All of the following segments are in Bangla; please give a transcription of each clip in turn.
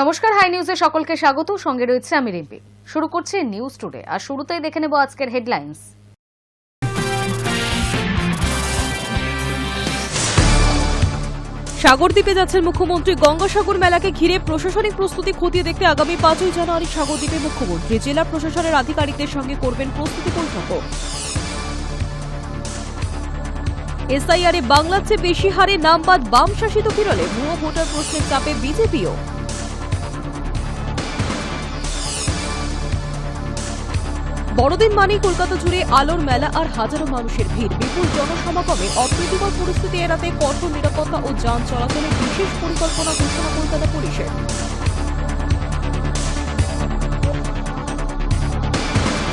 নমস্কার, হাই নিউজে সকলকে স্বাগত। সঙ্গে রয়েছে আমি রিম্পি। শুরু করছি নিউজ টুডে, আর শুরুতেই দেখে নেব আজকের হেডলাইন্স। সাগরদ্বীপে যাচ্ছেন মুখ্যমন্ত্রী। গঙ্গাসাগর মেলাকে ঘিরে প্রশাসনিক প্রস্তুতি খতিয়ে দেখতে আগামী 5 জানুয়ারি সাগরদ্বীপে মুখ্যমন্ত্রী জেলা প্রশাসনের আধিকারিকদের সঙ্গে করবেন প্রস্তুতি বৈঠক। এসআইআরে বাংলার চেয়ে বেশি হারে নাম বাদ বাম শাসিত কেরলে। ভুয়ো ভোটার প্রশ্নের চাপে বিজেপিও। বড়দিন মানেই কলকাতা জুড়ে আলোর মেলা আর হাজারো মানুষের ভিড়। বিপুল জনসমাগমে অপ্রীতিকর পরিস্থিতি এড়াতে কঠোর নিরাপত্তা ও যান চলাচলের বিশেষ পরিকল্পনা ঘোষণা কলকাতা পুলিশের।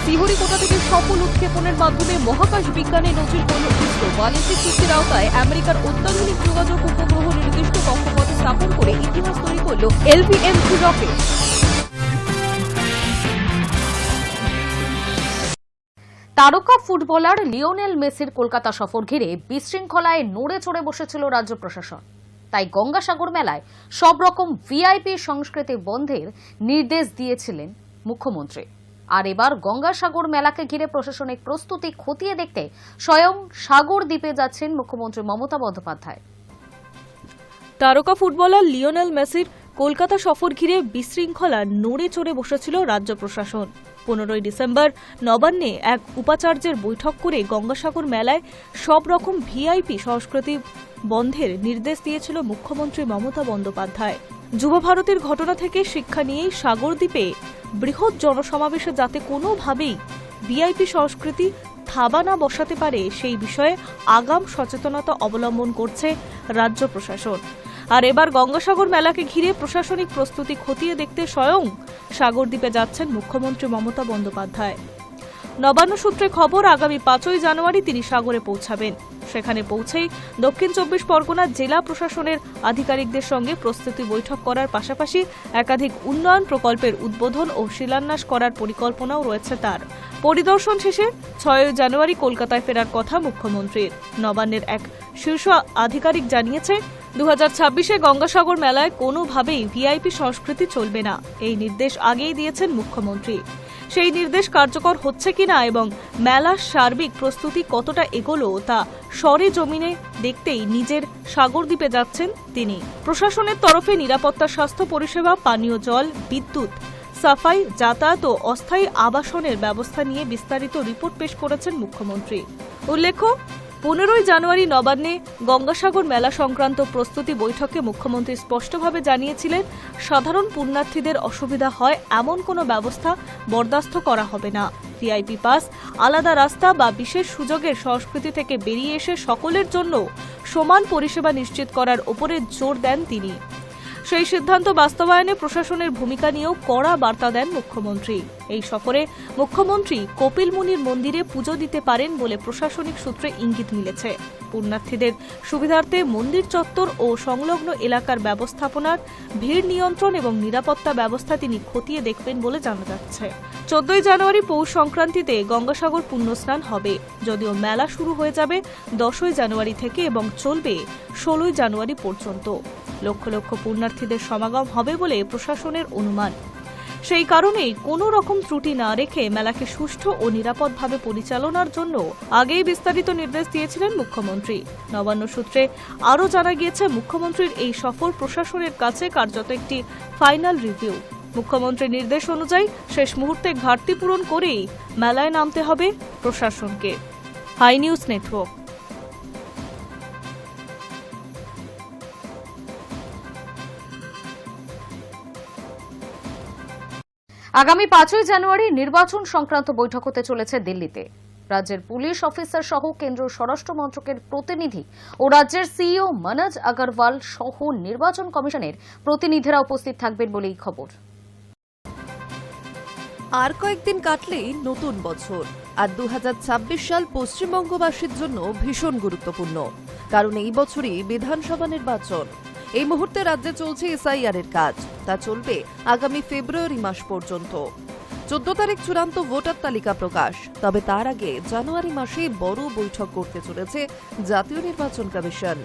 শ্রীহরিকোটা থেকে সফল উৎক্ষেপণের মাধ্যমে মহাকাশ বিজ্ঞানে নজির করল ইসরো। বাণিজ্যিক চুক্তির আওতায় আমেরিকার অত্যাধুনিক যোগাযোগ উপগ্রহ নির্দিষ্ট কক্ষপথে স্থাপন করে ইতিহাস তৈরি করল LVM-3 রকেট। তারকা ফুটবলার লিওনেল মেসির কলকাতা সফর ঘিরে বিশৃঙ্খলায় নড়ে চড়ে বসেছিল রাজ্য প্রশাসন। তাই গঙ্গাসাগর মেলায় সব রকম ভিআইপি সংস্কৃতি বন্ধের নির্দেশ দিয়েছিলেন মুখ্যমন্ত্রী। আর এবার গঙ্গাসাগর মেলাকে ঘিরে প্রশাসনিক প্রস্তুতি খতিয়ে দেখতে স্বয়ং সাগরদ্বীপে যাচ্ছেন মুখ্যমন্ত্রী মমতা বন্দ্যোপাধ্যায়। তারকা ফুটবলার লিওনেল মেসির কলকাতা সফর ঘিরে বিশৃঙ্খলা নড়ে চড়ে বসেছিল রাজ্য প্রশাসন। 15 ডিসেম্বর নবান্নে এক উপাচার্যের বৈঠক করে গঙ্গাসাগর মেলায় সব রকম ভিআইপি সংস্কৃতি বন্ধের নির্দেশ দিয়েছিল মুখ্যমন্ত্রী মমতা বন্দ্যোপাধ্যায়। যুব ভারতের ঘটনা থেকে শিক্ষা নিয়েই সাগরদ্বীপে বৃহৎ জনসমাবেশে যাতে কোনোভাবেই ভিআইপি সংস্কৃতি থাবা না বসাতে পারে সেই বিষয়ে আগাম সচেতনতা অবলম্বন করছে রাজ্য প্রশাসন। আর এবার গঙ্গাসাগর মেলাকে ঘিরে প্রশাসনিক প্রস্তুতি খতিয়ে দেখতে স্বয়ং সাগরদ্বীপে যাচ্ছেন মুখ্যমন্ত্রী মমতা বন্দ্যোপাধ্যায়। নবান্ন সূত্রে খবর, আগামী 5 জানুয়ারি তিনি সাগরে পৌঁছাবেন। সেখানে পৌঁছেই দক্ষিণ 24 পরগনা জেলা প্রশাসনের আধিকারিকদের সঙ্গে প্রস্তুতি বৈঠক করার পাশাপাশি একাধিক উন্নয়ন প্রকল্পের উদ্বোধন ও শিলান্যাস করার পরিকল্পনাও রয়েছে তার। পরিদর্শন শেষে 6 জানুয়ারি কলকাতায় ফেরার কথা মুখ্যমন্ত্রীর। নবান্নের এক শীর্ষ আধিকারিক জানিয়েছে, 2026-এ গঙ্গাসাগর মেলায় কোনোভাবেই ভিআইপি সংস্কৃতি চলবে না। এই নির্দেশ আগেই দিয়েছেন মুখ্যমন্ত্রী। সেই নির্দেশ কার্যকর হচ্ছে কিনা এবং মেলার সার্বিক প্রস্তুতি কতটা এগোলো তা সরেজমিনে দেখতেই নিজের সাগরদ্বীপে যাচ্ছেন তিনি। প্রশাসনের তরফে নিরাপত্তা, স্বাস্থ্য পরিষেবা, পানীয় জল, বিদ্যুৎ, সাফাই, যাতায়াত ও অস্থায়ী আবাসনের ব্যবস্থা নিয়ে বিস্তারিত রিপোর্ট পেশ করেছেন মুখ্যমন্ত্রী। উল্লেখ্য, 15 জানুয়ারি নবান্নে গঙ্গাসাগর মেলা সংক্রান্ত প্রস্তুতি বৈঠকে মুখ্যমন্ত্রী স্পষ্টভাবে জানিয়েছিলেন, সাধারণ পুণ্যার্থীদের অসুবিধা হয় এমন কোনো ব্যবস্থা বরদাস্ত করা হবে না। ভিআইপি পাস, আলাদা রাস্তা বা বিশেষ সুযোগের সংস্কৃতি থেকে বেরিয়ে এসে সকলের জন্য সমান পরিষেবা নিশ্চিত করার উপরে জোর দেন তিনি। সেই সিদ্ধান্ত বাস্তবায়নে প্রশাসনের ভূমিকা নিয়েও কড়া বার্তা দেন মুখ্যমন্ত্রী। এই সফরে মুখ্যমন্ত্রী কপিল মুনির মন্দিরে পুজো দিতে পারেন বলে প্রশাসনিক সূত্রে ইঙ্গিত মিলেছে। পুণ্যার্থীদের সুবিধার্থে মন্দির চত্বর ও সংলগ্ন এলাকার ব্যবস্থাপনার ভিড় নিয়ন্ত্রণ এবং নিরাপত্তা ব্যবস্থা তিনি খতিয়ে দেখবেন বলে জানা যাচ্ছে। 14 জানুয়ারি পৌষ সংক্রান্তিতে গঙ্গাসাগর পুণ্যস্নান হবে, যদিও মেলা শুরু হয়ে যাবে 10 জানুয়ারি থেকে এবং চলবে 16 জানুয়ারি পর্যন্ত। লক্ষ লক্ষ পুণ্যার্থীদের সমাগম হবে বলে প্রশাসনের অনুমান। সেই কারণেই কোনো রকম ত্রুটি না রেখে মেলাকে সুষ্ঠু ও নিরাপদভাবে পরিচালনার জন্য আগেই বিস্তারিত নির্দেশ দিয়েছিলেন মুখ্যমন্ত্রী। নবান্ন সূত্রে আরও জানা গিয়েছে, মুখ্যমন্ত্রীর এই সফর প্রশাসনের কাছে কার্যত একটি ফাইনাল রিভিউ। মুখ্যমন্ত্রীর নির্দেশ অনুযায়ী শেষ মুহূর্তে ঘাটতি পূরণ করেই মেলায় নামতে হবে প্রশাসনকে। Hi news Network. আগামী 5 জানুয়ারি নির্বাচন সংক্রান্ত বৈঠক হতে চলেছে দিল্লিতে। রাজ্যের পুলিশ অফিসার সহ কেন্দ্রীয় স্বরাষ্ট্র মন্ত্রকের প্রতিনিধি ও রাজ্যের সিইও মনোজ আগরওয়াল সহ নির্বাচন কমিশনের প্রতিনিধিরা উপস্থিত থাকবেন বলেই খবর। আর কয়েকদিন কাটলেই নতুন বছর, আর 2026 সাল পশ্চিমবঙ্গবাসীর জন্য ভীষণ গুরুত্বপূর্ণ, কারণ এই বছরই বিধানসভা নির্বাচন। এই মুহূর্তে রাজ্যে চলছে এসআইআর এর কাজ, তা চলবে আগামী ফেব্রুয়ারি মাস পর্যন্ত। 14 তারিখ চূড়ান্ত ভোটার তালিকা প্রকাশ, তবে তার আগে জানুয়ারি মাসে বড় বৈঠক করতে চলেছে জাতীয় নির্বাচন কমিশন।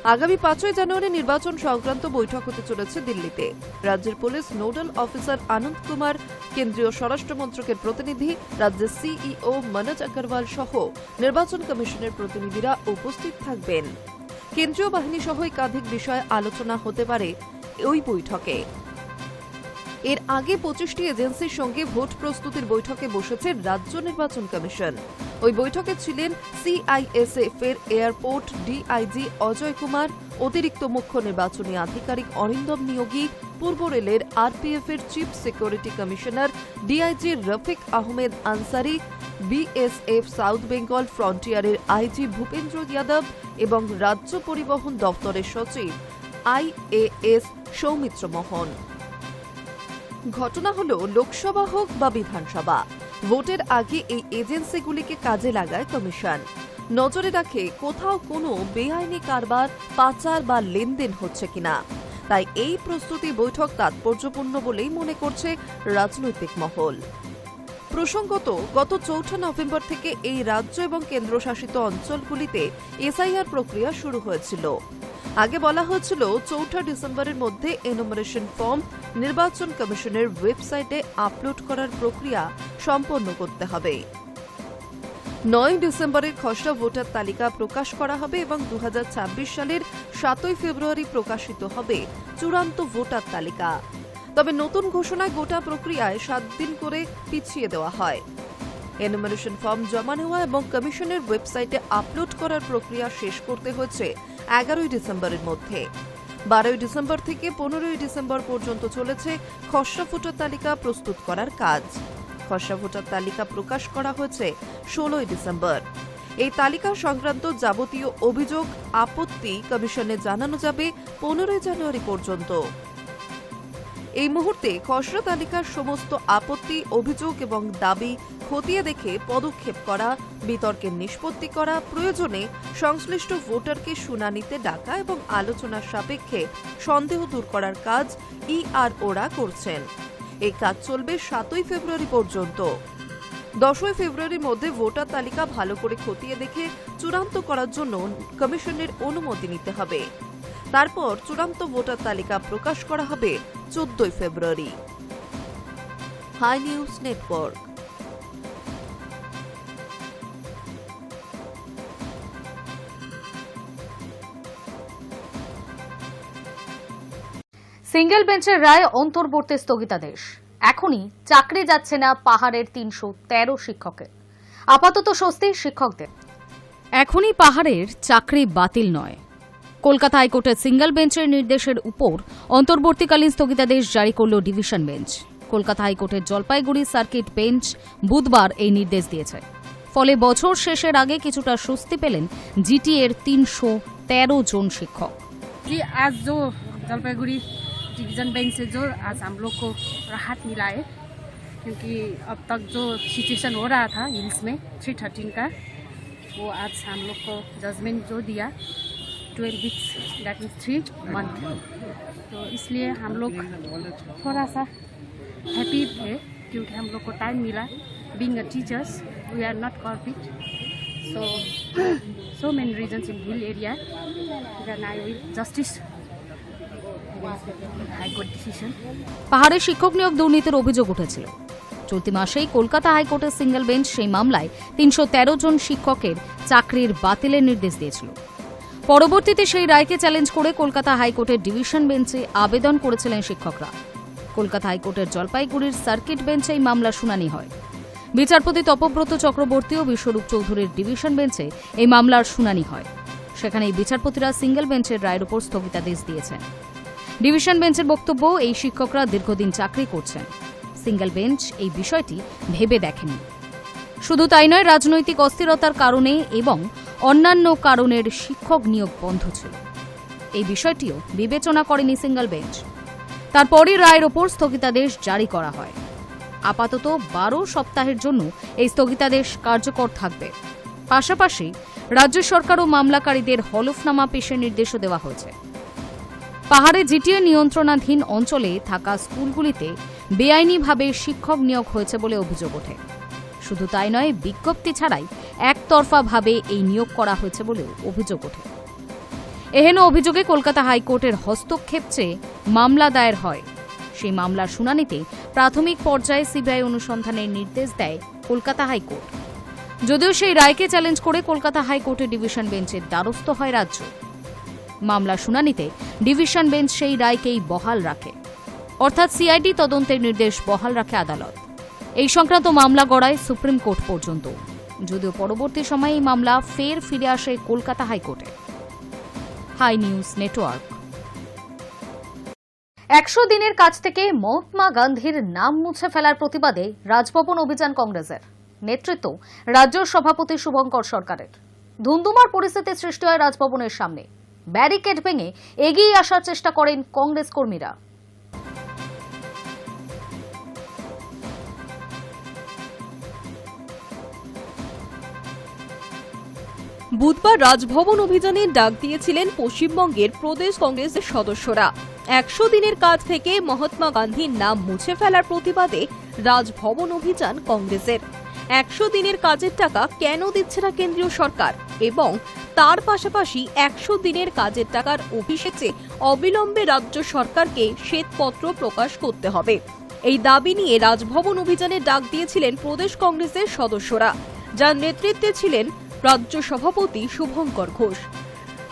আগামী 5ই জানুয়ারি নির্বাচন সংক্রান্ত বৈঠক হতে চলেছে দিল্লিতে। রাজ্যের পুলিশ নোডাল অফিসার আনন্দ কুমার, কেন্দ্রীয় স্বরাষ্ট্র মন্ত্রকের প্রতিনিধি, রাজ্যের সিইও মনোজ আগরওয়াল সহ নির্বাচন কমিশনের প্রতিনিধিরা উপস্থিত থাকবেন। কেন্দ্রীয় বাহিনী সহ একাধিক বিষয়ে আলোচনা হতে পারে ওই বৈঠকে। এর আগে 25টি এজেন্সির সঙ্গে ভোট প্রস্তুতির বৈঠকে বসেছে রাজ্য নির্বাচন কমিশন। ওই বৈঠকে ছিলেন সিআইএসএফ এর এয়ারপোর্ট ডিআইজি অজয় কুমার, অতিরিক্ত মুখ্য নির্বাচনী আধিকারিক অরিন্দম নিয়োগী, পূর্ব রেলের আরপিএফ এর chief security commissioner DIG Rafiq Ahmed Ansari, BSF south Bengal ফ্রন্টিয়ারের আইজি ভূপেন্দ্র যাদব এবং রাজ্য পরিবহন দপ্তরের সচিব আইএএস সৌমিত্র মোহন। ঘটনা হল লোকসভা হোক বা বিধানসভা, ভোটের আগে এই এজেন্সিগুলিকে কাজে লাগায় কমিশন। নজরে রাখে কোথাও কোনো বেআইনি কারবার, পাচার বা লেনদেন হচ্ছে কিনা। তাই এই প্রস্তুতি বৈঠক তাৎপর্যপূর্ণ বলেই মনে করছে রাজনৈতিক মহল। প্রসঙ্গত, গত 4 নভেম্বর থেকে এই রাজ্য এবং কেন্দ্রশাসিত অঞ্চলগুলিতে এসআইআর প্রক্রিয়া শুরু হয়েছিল। আগে বলা হয়েছিল 4 ডিসেম্বরের মধ্যে এনুমারেশন ফর্ম নির্বাচন কমিশনের ওয়েবসাইটে আপলোড করার প্রক্রিয়া সম্পন্ন করতে হবে। 9 ডিসেম্বরের খসড়া ভোটার তালিকা প্রকাশ করা হবে এবং 2026 সালের 7 ফেব্রুয়ারি প্রকাশিত হবে চূড়ান্ত ভোটার তালিকা। তবে নতুন ঘোষণায় গোটা প্রক্রিয়ায় 7 দিন করে পিছিয়ে দেওয়া হয়। এনুমারেশন ফর্ম জমা নেওয়া এবং কমিশনের ওয়েবসাইটে আপলোড করার প্রক্রিয়া শেষ করতে হয়েছে 11 ডিসেম্বরের মধ্যে। 12 ডিসেম্বর থেকে 15 ডিসেম্বর পর্যন্ত চলেছে খসড়া ভোটার তালিকা প্রস্তুত করার কাজ। খসড়া ভোটার তালিকা প্রকাশ করা হয়েছে 16 ডিসেম্বর। এই তালিকা সংক্রান্ত যাবতীয় অভিযোগ, আপত্তি কমিশনে জানানো যাবে 15 জানুয়ারি পর্যন্ত। এই মুহূর্তে খসড়া তালিকার সমস্ত আপত্তি, অভিযোগ এবং দাবি খতিয়ে দেখে পদক্ষেপ করা, বিতর্কের নিষ্পত্তি করা, প্রয়োজনে সংশ্লিষ্ট ভোটারকে শুনানিতে ডাকা এবং আলোচনার সাপেক্ষে সন্দেহ দূর করার কাজ ইআরওরা করছেন। এই কাজ চলবে 7 ফেব্রুয়ারি পর্যন্ত। 10 ফেব্রুয়ারির মধ্যে ভোটার তালিকা ভালো করে খতিয়ে দেখে চূড়ান্ত করার জন্য কমিশনের অনুমতি নিতে হবে। তারপর চূড়ান্ত ভোটার তালিকা প্রকাশ করা হবে 14 February. Hi news network. Single বেঞ্চের রায় অন্তর্বর্তী স্থগিতাদেশ। এখনই চাকরি যাচ্ছে না পাহাড়ের 313 শিক্ষকের। আপাতত স্বস্তি শিক্ষকদের। এখনই পাহাড়ের চাকরি বাতিল নয়। কলকাতা হাইকোর্টের সিঙ্গেল বেঞ্চের নির্দেশের উপর অন্তর্বর্তীকালীন স্থগিতাদেশ জারি করল ডিভিশন বেঞ্চ। কলকাতা হাইকোর্টের জলপাইগুড়ি সার্কিট বেঞ্চ বুধবার এই নির্দেশ দিয়েছে। ফলে বছর শেষের আগে কিছুটা স্বস্তি পেলেন জিটিএর 313 জন শিক্ষক। आज जो जलपाईगुड़ी डिवीजन बेंच से जो आज हम लोग को राहत मिला है, क्योंकि अब तक जो सिचुएशन हो रहा था हिल्स में 313 का, वो आज हम लोग को जजमेंट जो दिया 12 वीक्स, दैट मीन्स 3 मंथ। तो इसलिए हम लोग थोड़ा सा हैप्पी है, क्योंकि हम लोग को टाइम मिला। Being a teachers, we are not corporate, so many reasons in hill area, then I will justice high court decision. পাহাড়ে শিক্ষক নিয়োগ দুর্নীতির অভিযোগ উঠেছিল। চলতি মাসেই কলকাতা হাইকোর্টের সিঙ্গেল বেঞ্চ সেই মামলায় 313 জন শিক্ষকের চাকরির বাতিলের নির্দেশ দিয়েছিল। পরবর্তীতে সেই রায়কে চ্যালেঞ্জ করে কলকাতা হাইকোর্টের ডিভিশন বেঞ্চে আবেদন করেছিলেন শিক্ষকরা। কলকাতা হাইকোর্টের জলপাইগুড়ির সার্কিট বেঞ্চে এই মামলার শুনানি হয়। বিচারপতি তপব্রত চক্রবর্তী ও বিশ্বরূপ চৌধুরীর ডিভিশন বেঞ্চে এই মামলার শুনানি হয়। সেখানে এই বিচারপতিরা সিঙ্গেল বেঞ্চের রায়ের উপর স্থগিতাদেশ দিয়েছেন। ডিভিশন বেঞ্চের বক্তব্য, এই শিক্ষকরা দীর্ঘদিন চাকরি করছেন। সিঙ্গেল বেঞ্চ এই বিষয়টি ভেবে দেখেনি। শুধু তাই নয়, রাজনৈতিক অস্থিরতার কারণে এবং অন্যান্য কারণের শিক্ষক নিয়োগ বন্ধ ছিল। এই বিষয়টিও বিবেচনা করেনি সিঙ্গেল বেঞ্চ। তারপরই রায়ের ওপর স্থগিতাদেশ জারি করা হয়। আপাতত 12 সপ্তাহের জন্য এই স্থগিতাদেশ কার্যকর থাকবে। পাশাপাশি রাজ্য সরকার ও মামলাকারীদের হলফনামা পেশের নির্দেশও দেওয়া হয়েছে। পাহাড়ে জিটিএ নিয়ন্ত্রণাধীন অঞ্চলে থাকা স্কুলগুলিতে বেআইনিভাবে শিক্ষক নিয়োগ হয়েছে বলে অভিযোগ ওঠে। শুধু তাই নয়, বিজ্ঞপ্তি ছাড়াই একতরফাভাবে এই নিয়োগ করা হয়েছে বলেও অভিযোগ ওঠে। এহেন অভিযোগে কলকাতা হাইকোর্টের হস্তক্ষেপ চেয়ে মামলা দায়ের হয়। সেই মামলার শুনানিতে প্রাথমিক পর্যায়ে সিবিআই অনুসন্ধানের নির্দেশ দেয় কলকাতা হাইকোর্ট। যদিও সেই রায়কে চ্যালেঞ্জ করে কলকাতা হাইকোর্টের ডিভিশন বেঞ্চের দ্বারস্থ হয় রাজ্য। মামলার শুনানিতে ডিভিশন বেঞ্চ সেই রায়কেই বহাল রাখে, অর্থাৎ সিআইডি তদন্তের নির্দেশ বহাল রাখে আদালত। এই সংক্রান্ত মামলা গড়ায় সুপ্রিম কোর্ট পর্যন্ত, যদিও পরবর্তী সময়ে এই মামলা ফের ফিরে আসে কলকাতা হাইকোর্টে। High news network. 100 দিনের কাজ থেকে মহাত্মা গান্ধীর নাম মুছে ফেলার প্রতিবাদে রাজভবন অভিযান কংগ্রেসের। নেতৃত্ব রাজ্য সভাপতি শুভঙ্কর সরকারের। ধুন্ধুমার পরিস্থিতি সৃষ্টি হয় রাজভবনের সামনে। ব্যারিকেড ভেঙে এগিয়ে আসার চেষ্টা করেন কংগ্রেস কর্মীরা। বুধবার রাজভবন অভিযানে ডাক দিয়েছিলেন পশ্চিমবঙ্গের প্রদেশ কংগ্রেসের সদস্যরা। 100 দিনের কাজ থেকে মহাত্মা গান্ধীর নাম মুছে ফেলার প্রতিবাদে রাজভবন অভিযান কংগ্রেসের। 100 দিনের কাজের টাকা কেন দিচ্ছে না কেন্দ্রীয় সরকার এবং তার পাশাপাশি 100 দিনের কাজের টাকার অভিষেকে অবিলম্বে রাজ্য সরকারকে শ্বেতপত্র প্রকাশ করতে হবে, এই দাবি নিয়ে রাজভবন অভিযানে ডাক দিয়েছিলেন প্রদেশ কংগ্রেসের সদস্যরা, যার নেতৃত্বে ছিলেন রাজ্য সভাপতি শুভঙ্কর ঘোষ।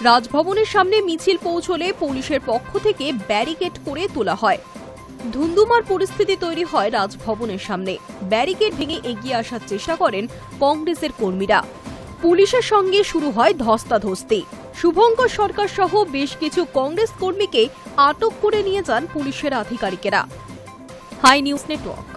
রাজভবনের সামনে মিছিল পৌঁছলে পুলিশের পক্ষ থেকে ব্যারিকেড করে তোলা হয়। ধুন্ধুমার পরিস্থিতি তৈরি হয় রাজভবনের সামনে। ব্যারিকেড ভেঙে এগিয়ে আসার চেষ্টা করেন কংগ্রেসের কর্মীরা। পুলিশের সঙ্গে শুরু হয় ধস্তাধস্তি। শুভঙ্কর সরকার সহ বেশ কিছু কংগ্রেস কর্মীকে আটক করে নিয়ে যান পুলিশের আধিকারিকেরা। High news network.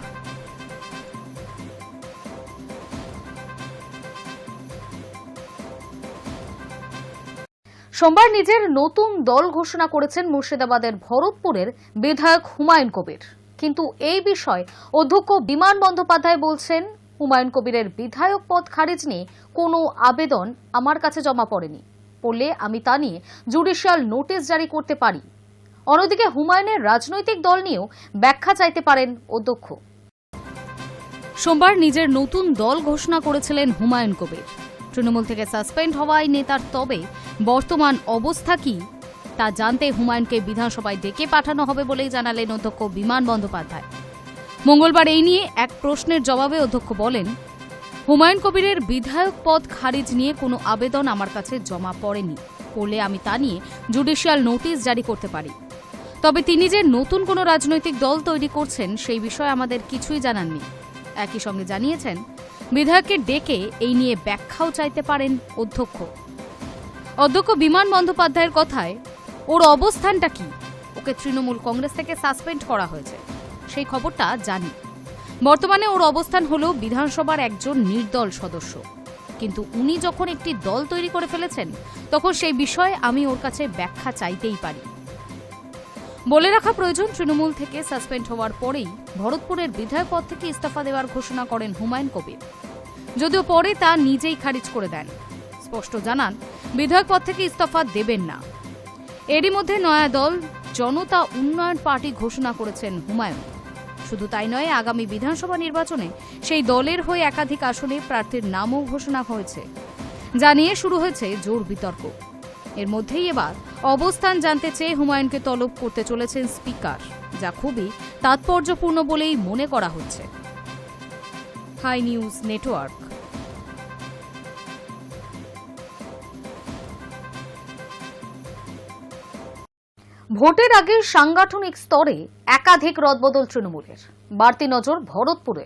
সোমবার নিজের নতুন দল ঘোষণা করেছেন মুর্শিদাবাদের ভরতপুরের বিধায়ক হুমায়ুন কবির। কিন্তু এই বিষয়ে অধ্যক্ষ বিমান বন্দ্যোপাধ্যায় বলছেন, হুমায়ুন কবিরের বিধায়ক পদ খারিজ নিয়ে কোনো আবেদন আমার কাছে জমা পড়েনি, পড়লে আমি তা নিয়ে জুডিশিয়াল নোটিশ জারি করতে পারি। অন্যদিকে হুমায়ুনের রাজনৈতিক দল নিয়েও ব্যাখ্যা চাইতে পারেন অধ্যক্ষ। সোমবার নিজের নতুন দল ঘোষণা করেছিলেন হুমায়ুন কবির। তৃণমূল থেকে সাসপেন্ড হওয়া এই নেতার তবে বর্তমান অবস্থা কি তা জানতে হুমায়ুনকে বিধানসভায় ডেকে পাঠানো হবে বলেই জানালেন অধ্যক্ষ বিমান বন্দ্যোপাধ্যায়। মঙ্গলবার এই নিয়ে এক প্রশ্নের জবাবে অধ্যক্ষ বলেন, হুমায়ুন কবিরের বিধায়ক পদ খারিজ নিয়ে কোনো আবেদন আমার কাছে জমা পড়েনি, পড়লে আমি তা নিয়ে জুডিশিয়াল নোটিশ জারি করতে পারি। তবে তিনি যে নতুন কোনো রাজনৈতিক দল তৈরি করছেন সেই বিষয়ে আমাদের কিছুই জানাননি। একই সঙ্গে জানিয়েছেন, বিধায়ককে ডেকে এই নিয়ে ব্যাখ্যাও চাইতে পারেন অধ্যক্ষ। অধ্যক্ষ বিমান বন্দ্যোপাধ্যায়ের কথায়, ওর অবস্থানটা কি? ওকে তৃণমূল কংগ্রেস থেকে সাসপেন্ড করা হয়েছে, সেই খবরটা জানি। বর্তমানে ওর অবস্থান হলো বিধানসভার একজন নির্দল সদস্য, কিন্তু উনি যখন একটি দল তৈরি করে ফেলেছেন তখন সেই বিষয়ে আমি ওর কাছে ব্যাখ্যা চাইতেই পারি। বলে রাখা প্রয়োজন, তৃণমূল থেকে সাসপেন্ড হওয়ার পরেই ভরতপুরের বিধায়ক পদ থেকে ইস্তফা দেওয়ার ঘোষণা করেন হুমায়ুন কবির, যদিও পরে তা নিজেই খারিজ করে দেন। স্পষ্ট জানান, বিধায়ক পদ থেকে ইস্তফা দেবেন না। এরই মধ্যে নয়া দল জনতা উন্নয়ন পার্টি ঘোষণা করেছেন হুমায়ুন। শুধু তাই নয়, আগামী বিধানসভা নির্বাচনে সেই দলের হয়ে একাধিক আসনে প্রার্থীর নামও ঘোষণা হয়েছে, যা নিয়ে শুরু হয়েছে জোর বিতর্ক। এর মধ্যেই এবার অবস্থান জানতে চেয়ে হুমায়ুনকে তলব করতে চলেছেন স্পিকার, যা খুবই তাৎপর্যপূর্ণ বলেই মনে করা হচ্ছে। Hi news Network. ভোটের আগে সাংগঠনিক স্তরে একাধিক রদবদল তৃণমূলের, বাড়তি নজর ভরতপুরে।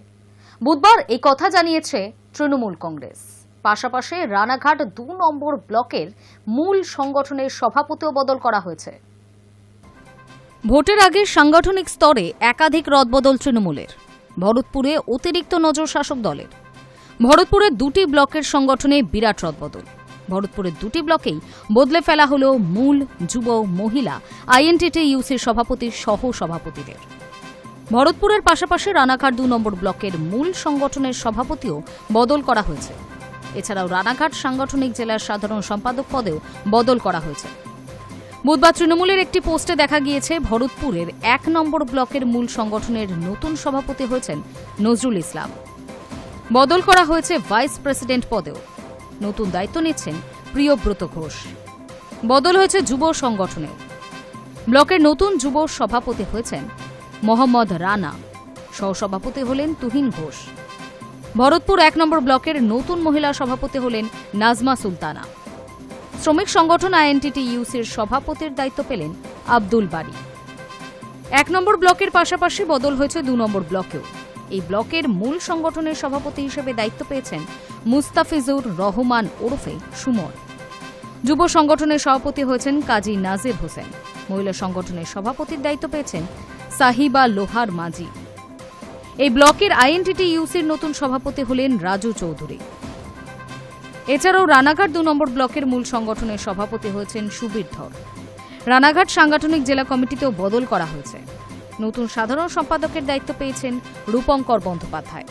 বুধবার এই কথা জানিয়েছে তৃণমূল কংগ্রেস। পাশাপাশি রানাঘাট 2 নম্বর ব্লকের মূল সংগঠনের সভাপতিও বদল করা হয়েছে। ভোটের আগে সাংগঠনিক স্তরে একাধিক রদবদল তৃণমূলের, ভরতপুরে অতিরিক্ত নজর শাসক দলের। ভরতপুরের 2টি ব্লকের সংগঠনে বিরাট রদবদল। ভরতপুরের 2টি ব্লকেই বদলে ফেলা হল মূল, যুব, মহিলা, আইএনটিটি ইউসির সভাপতি সহ সভাপতিদের। ভরতপুরের পাশাপাশি রানাঘাট 2 নম্বর ব্লকের মূল সংগঠনের সভাপতিও বদল করা হয়েছে। এছাড়াও রানাঘাট সাংগঠনিক জেলার সাধারণ সম্পাদক পদেও বদল করা হয়েছে। বুধবার তৃণমূলের একটি পোস্টে দেখা গিয়েছে, ভরতপুরের 1 নম্বর ব্লকের মূল সংগঠনের নতুন সভাপতি হয়েছেন নজরুল ইসলাম। বদল করা হয়েছে ভাইস প্রেসিডেন্ট পদেও। নতুন দায়িত্ব নিচ্ছেন প্রিয়ব্রত ঘোষ। বদল হয়েছে যুব সংগঠনে। ব্লকের নতুন যুব সভাপতি হয়েছেন মোহাম্মদ রানা, সহসভাপতি হলেন তুহিন ঘোষ। ভরতপুর 1 নম্বর ব্লকের নতুন মহিলা সভাপতি হলেন নাজমা সুলতানা। শ্রমিক সংগঠন আইএনটিটিইউসির সভাপতির দায়িত্ব পেলেন আব্দুল বারী। 1 নম্বর ব্লকের পাশাপাশি বদল হয়েছে 2 নম্বর ব্লকেও। এই ব্লকের মূল সংগঠনের সভাপতি হিসেবে দায়িত্ব পেয়েছেন মুস্তাফিজুর রহমান ওরফে সুমন। যুব সংগঠনের সভাপতি হয়েছেন কাজী নাজির হোসেন। মহিলা সংগঠনের সভাপতির দায়িত্ব পেয়েছেন সাহিবা লোহার মাঝি। এই ব্লকের আইএনটিটিইউসির নতুন সভাপতি হলেন রাজু চৌধুরী। এছাড়াও রানাঘাট 2 নম্বর ব্লকের মূল সংগঠনের সভাপতি হয়েছেন সুবীর ধর। রানাঘাট সাংগঠনিক জেলা কমিটিতেও বদল করা হয়েছে। নতুন সাধারণ সম্পাদকের দায়িত্ব পেয়েছেন Rupankar Bandyopadhyay.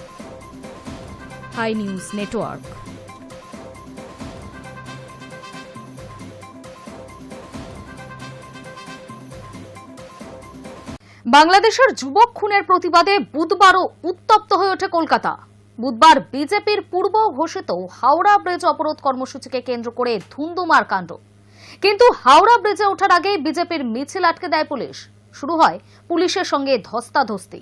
Hi news Network. বাংলাদেশের যুবক খুনের প্রতিবাদে বুধবারও উত্তপ্ত হয়ে ওঠে কলকাতা। বুধবার বিজেপির পূর্ব ঘোষিত হাওড়া ব্রিজ অবরোধ কর্মসূচিকে কেন্দ্র করে ধুন্ধুমার কাণ্ড। কিন্তু হাওড়া ব্রিজে ওঠার আগে বিজেপির মিছিল আটকে দেয় পুলিশ। শুরু হয় পুলিশের সঙ্গে ধস্তাধস্তি।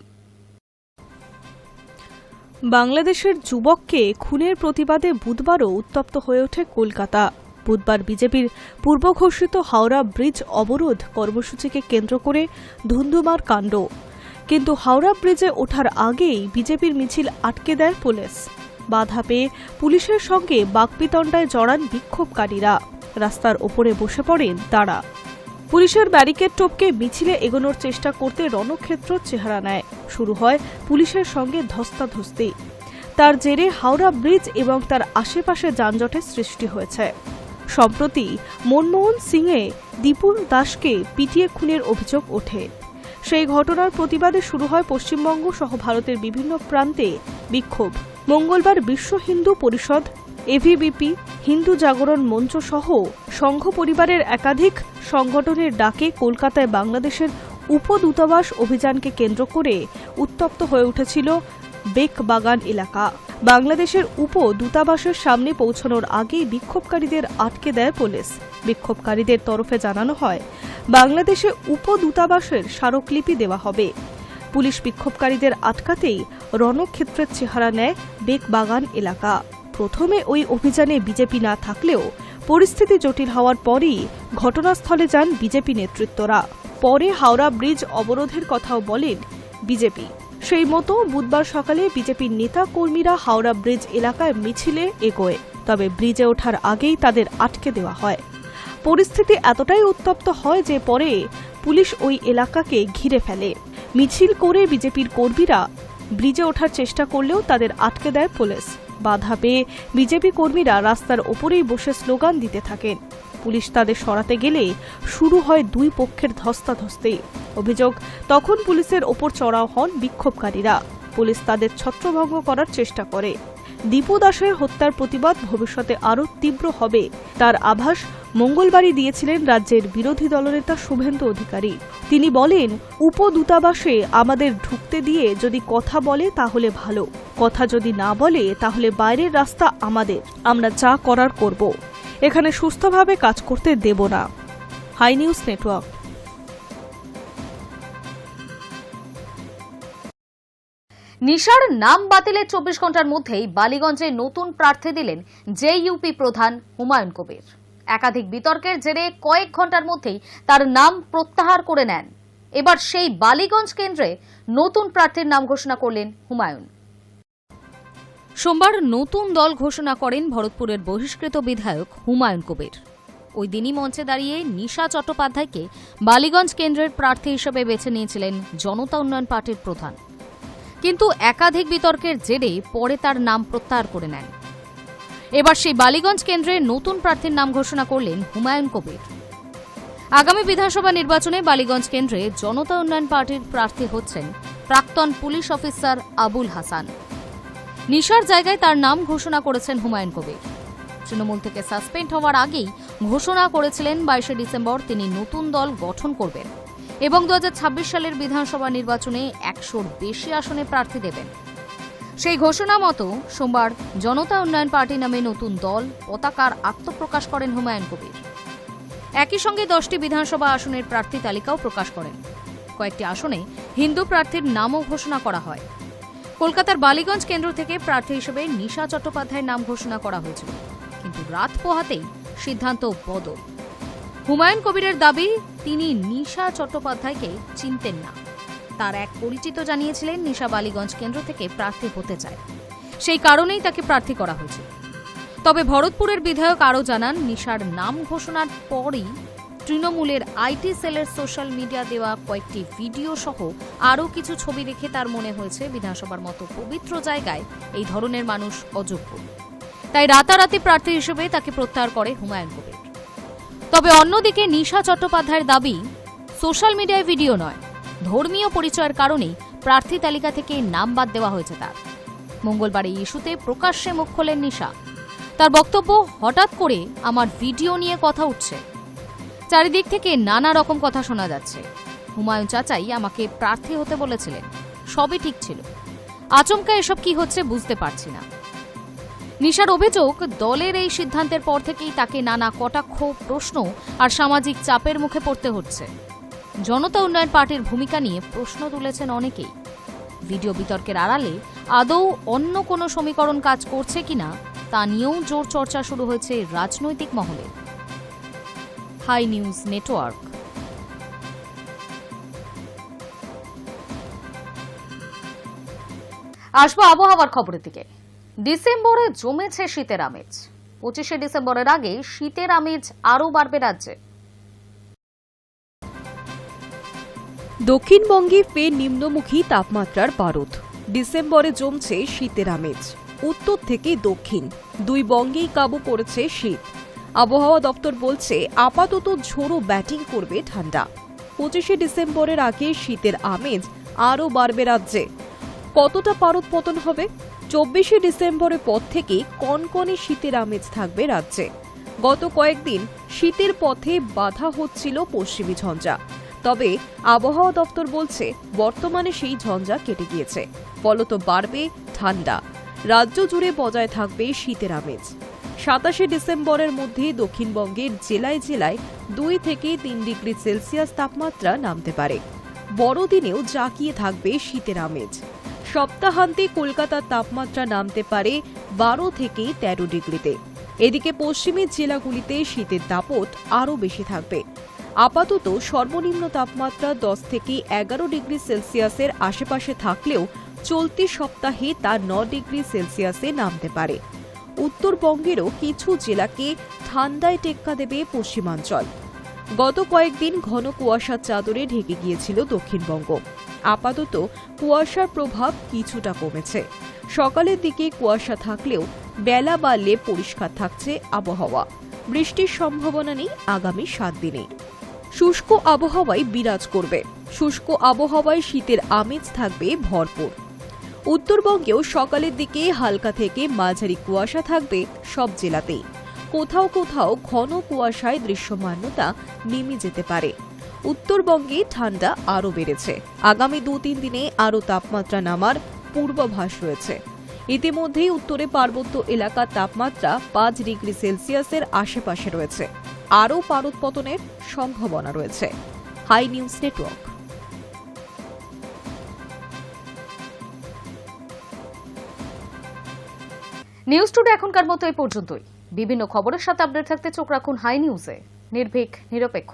বাংলাদেশের যুবককে খুনের প্রতিবাদে বুধবারও উত্তপ্ত হয়ে ওঠে কলকাতা। বুধবার বিজেপির পূর্ব ঘোষিত হাওড়া ব্রিজ অবরোধ কর্মসূচিকে কেন্দ্র করে ধুন্ধুমার কাণ্ড। কিন্তু হাওড়া ব্রিজে ওঠার আগেই বিজেপির মিছিল আটকে দেয় পুলিশ। বাধা পেয়ে পুলিশের সঙ্গে বাকবিতণ্ডায় জড়ান বিক্ষোভকারীরা। রাস্তার ওপরে বসে পড়েন তারা। পুলিশের ব্যারিকেড টপকে মিছিলে এগোনোর চেষ্টা করতে রণক্ষেত্র চেহারা নেয়। শুরু হয় পুলিশের সঙ্গে ধস্তাধস্তি। তার জেরে হাওড়া ব্রিজ এবং তার আশেপাশে যানজটের সৃষ্টি হয়েছে। সম্প্রতি মনমোহন সিংয়ে দীপুর দাসকে পিটিয়ে খুনের অভিযোগ ওঠে। সেই ঘটনার প্রতিবাদে শুরু হয় পশ্চিমবঙ্গ সহ ভারতের বিভিন্ন প্রান্তে বিক্ষোভ। মঙ্গলবার বিশ্ব হিন্দু পরিষদ, এভিবিপি, হিন্দু জাগরণ মঞ্চ সহ সংঘ পরিবারের একাধিক সংগঠনের ডাকে কলকাতায় বাংলাদেশের উপদূতাবাস অভিযানকে কেন্দ্র করে উত্তপ্ত হয়ে উঠেছিল বেকবাগান এলাকা। বাংলাদেশের উপদূতাবাসের সামনে পৌঁছানোর আগেই বিক্ষোভকারীদের আটকে দেয় পুলিশ। বিক্ষোভকারীদের তরফে জানানো হয় বাংলাদেশে উপদূতাবাসের স্মারকলিপি দেওয়া হবে। পুলিশ বিক্ষোভকারীদের আটকাতেই রণক্ষেত্রের চেহারা নেয় বেকবাগান এলাকা। প্রথমে ওই অভিযানে বিজেপি না থাকলেও পরিস্থিতি জটিল হওয়ার পরই ঘটনাস্থলে যান বিজেপি নেতৃত্বরা। পরে হাওড়া ব্রিজ অবরোধের কথাও বলেন বিজেপি। সেই মতো বুধবার সকালে বিজেপির নেতা কর্মীরা হাওড়া ব্রিজ এলাকায় মিছিলে এগোয়। তবে ব্রিজে ওঠার আগেই তাদের আটকে দেওয়া হয়। পরিস্থিতি এতটাই উত্তপ্ত হয় যে পরে পুলিশ ওই এলাকাকে ঘিরে ফেলে। মিছিল করে বিজেপির কর্মীরা ব্রিজে ওঠার চেষ্টা করলেও তাদের আটকে দেয় পুলিশ। বাধা পেয়ে বিজেপি কর্মীরা রাস্তার ওপরেই বসে স্লোগান দিতে থাকেন। পুলিশ তাদের সরাতে গেলে শুরু হয় দুই পক্ষের ধস্তাধস্তি। অভিযোগ, তখন পুলিশের ওপর চড়াও হন বিক্ষোভকারীরা। পুলিশ তাদের ছত্রভঙ্গ করার চেষ্টা করে। দীপু দাসের হত্যার প্রতিবাদ ভবিষ্যতে আরও তীব্র হবে তার আভাস মঙ্গলবারই দিয়েছিলেন রাজ্যের বিরোধী দলনেতা শুভেন্দু অধিকারী। তিনি বলেন, উপদূতাবাসে আমাদের ঢুকতে দিয়ে যদি কথা বলে তাহলে ভালো, কথা যদি না বলে তাহলে বাইরের রাস্তা আমাদের, আমরা যা করার করব, এখানে সুস্থভাবে কাজ করতে দেব না। Hi news network. নিশার নাম বাতিলের 24 ঘন্টার মধ্যেই বালিগঞ্জে নতুন প্রার্থী দিলেন জেইউপি প্রধান হুমায়ুন কবির। একাধিক বিতর্কের জেরে কয়েক ঘন্টার মধ্যেই তার নাম প্রত্যাহার করে নেন। এবার সেই বালিগঞ্জ কেন্দ্রে নতুন প্রার্থীর নাম ঘোষণা করলেন হুমায়ুন। সোমবার নতুন দল ঘোষণা করেন ভরতপুরের বহিষ্কৃত বিধায়ক হুমায়ুন কবির। ওই দিনই মঞ্চে দাঁড়িয়ে নিশা চট্টোপাধ্যায়কে বালিগঞ্জ কেন্দ্রের প্রার্থী হিসেবে বেছে নিয়েছিলেন জনতা উন্নয়ন পার্টির প্রধান। কিন্তু একাধিক বিতর্কের জেরে পরে তার নাম প্রত্যাহার করে নেন। এবার সেই বালিগঞ্জ কেন্দ্রে নতুন প্রার্থীর নাম ঘোষণা করলেন হুমায়ুন কবির। আগামী বিধানসভা নির্বাচনে বালিগঞ্জ কেন্দ্রে জনতা উন্নয়ন পার্টির প্রার্থী হচ্ছেন প্রাক্তন পুলিশ অফিসার আবুল হাসান। নিশার জায়গায় তার নাম ঘোষণা করেছেন হুমায়ুন কবির। তৃণমূল থেকে সাসপেন্ড হওয়ার আগেই ঘোষণা করেছিলেন 22 ডিসেম্বর তিনি নতুন দল গঠন করবেন এবং 2026 সালের বিধানসভা নির্বাচনে 100-র বেশি আসনে প্রার্থী দেবেন। সেই ঘোষণা মতো সোমবার জনতা উন্নয়ন পার্টি নামে নতুন দল পতাকার আত্মপ্রকাশ করেন হুমায়ুন কবির। একই সঙ্গে 10টি বিধানসভা আসনের প্রার্থী তালিকাও প্রকাশ করেন। কয়েকটি আসনে হিন্দু প্রার্থীর নামও ঘোষণা করা হয়। কলকাতার বালিগঞ্জ কেন্দ্র থেকে প্রার্থী হিসেবে নিশা চট্টোপাধ্যায়ের নাম ঘোষণা করা হয়েছিল, কিন্তু রাত পোহাতেই সিদ্ধান্ত বদল। হুমায়ুন কবিরের দাবি, তিনি নিশা চট্টোপাধ্যায়কে চিনতেন না। তার এক পরিচিত জানিয়েছিলেন নিশা বালিগঞ্জ কেন্দ্র থেকে প্রার্থী হতে চায়, সেই কারণেই তাকে প্রার্থী করা হয়েছে। তবে ভরতপুরের বিধায়ক আরও জানান, নিশার নাম ঘোষণার পরই তৃণমূলের আইটি সেলের সোশ্যাল মিডিয়া দেওয়া কয়েকটি ভিডিও সহ আরও কিছু ছবি দেখে তার মনে হয়েছে বিধানসভার মতো পবিত্র জায়গায় এই ধরনের মানুষ অযোগ্য। তাই রাতারাতি প্রার্থী হিসেবে তাকে প্রত্যাহার করে হুমায়ুন কবির। তবে অন্যদিকে নিশা চট্টোপাধ্যায়ের দাবি, সোশ্যাল মিডিয়ায় ভিডিও নয়, ধর্মীয় পরিচয়ের কারণেই প্রার্থী তালিকা থেকে নাম বাদ দেওয়া হয়েছে তার। মঙ্গলবার এই ইস্যুতে প্রকাশ্যে মুখ খোলেন নিশা। তার বক্তব্য, হঠাৎ করে আমার ভিডিও নিয়ে কথা উঠছে, চারিদিক থেকে নানা রকম কথা শোনা যাচ্ছে। হুমায়ুন চাচাই আমাকে প্রার্থী হতে বলেছিলেন, সবই ঠিক ছিল। আচমকা এসব কি হচ্ছে বুঝতে পারছি না। নিশার অভিযোগ, দলের এই সিদ্ধান্তের পর থেকেই তাকে নানা কটাক্ষ, প্রশ্ন আর সামাজিক চাপের মুখে পড়তে হচ্ছে। জনতা উন্নয়ন পার্টির ভূমিকা নিয়ে প্রশ্ন তুলেছেন অনেকেই। ভিডিও বিতর্কের আড়ালে আদৌ অন্য কোনো সমীকরণ কাজ করছে কিনা তা নিয়েও জোর চর্চা শুরু হয়েছে রাজনৈতিক মহলে। Hi news Network. আসবো আবহাওয়ার খবরের দিকে। ডিসেম্বরে জমেছে শীতের আমেজ। 25শে ডিসেম্বরের আগে শীতের আমেজ আরও বাড়বে রাজ্যে। দক্ষিণবঙ্গে ফের নিম্নমুখী তাপমাত্রার পারদ। ডিসেম্বরে জমছে শীতের আমেজ। উত্তর থেকে দক্ষিণ দুই বঙ্গেই কাবু করেছে শীত। আবহাওয়া দপ্তর বলছে, আপাতত ঝোড়ো ব্যাটিং করবে ঠান্ডা। 25শে ডিসেম্বরের আগে শীতের আমেজ আরও বাড়বে রাজ্যে। কতটা পারদ পতন হবে? 24শে ডিসেম্বরের পর থেকে কনকনে শীতের আমেজ থাকবে রাজ্যে। গত কয়েকদিন শীতের পথে বাধা হচ্ছিল পশ্চিমী ঝঞ্ঝা, তবে আবহাওয়া দপ্তর বলছে বর্তমানে সেই ঝঞ্ঝা কেটে গিয়েছে। ফলত বাড়বে ঠান্ডা। রাজ্য জুড়ে বজায় থাকবে শীতের আমেজ। 27শে ডিসেম্বরের মধ্যে দক্ষিণবঙ্গের জেলায় জেলায় 2 থেকে 3 ডিগ্রি সেলসিয়াস তাপমাত্রা নামতে পারে। বড়দিনেও জাঁকিয়ে থাকবে শীতের আমেজ। সপ্তাহান্তে কলকাতার তাপমাত্রা নামতে পারে 12 থেকে 13 ডিগ্রিতে। এদিকে পশ্চিমের জেলাগুলিতে শীতের দাপট আরও বেশি থাকবে। আপাতত সর্বনিম্ন তাপমাত্রা 10 থেকে 11 ডিগ্রি সেলসিয়াসের আশেপাশে থাকলেও চলতি সপ্তাহে তা 9 ডিগ্রি সেলসিয়াসে নামতে পারে। উত্তরবঙ্গেরও কিছু জেলাকে ঠান্ডায় টেক্কা দেবে পশ্চিমাঞ্চল। গত কয়েকদিন ঘন কুয়াশার চাদরে ঢেকে গিয়েছিল দক্ষিণবঙ্গ। আপাতত কুয়াশার প্রভাব কিছুটা কমেছে। সকালের দিকে কুয়াশা থাকলেও বেলা বাড়লে পরিষ্কার থাকছে আবহাওয়া। বৃষ্টির সম্ভাবনা নেই আগামী 7 দিনে। শুষ্ক আবহাওয়ায় বিরাজ করবে। শুষ্ক আবহাওয়ায় শীতের আমেজ থাকবে ভরপুর। উত্তরবঙ্গেও সকালের দিকে হালকা থেকে মাঝারি কুয়াশা থাকবে সব জেলাতেই। কোথাও কোথাও ঘন কুয়াশায় দৃশ্যমানতা নেমে যেতে পারে। উত্তরবঙ্গে ঠান্ডা আরও বেড়েছে। আগামী 2-3 দিনে আরও তাপমাত্রা নামার পূর্বাভাস রয়েছে। ইতিমধ্যেই উত্তরে পার্বত্য এলাকার তাপমাত্রা 5 ডিগ্রি সেলসিয়াসের আশেপাশে রয়েছে। আরও পারদ পতনের সম্ভাবনা রয়েছে। Hi news Network. News today এখনকার মতো এই পর্যন্তই। বিভিন্ন খবরের সাথে আপডেট থাকতে চোখ রাখুন হাই নিউজে। নির্ভীক, নিরপেক্ষ।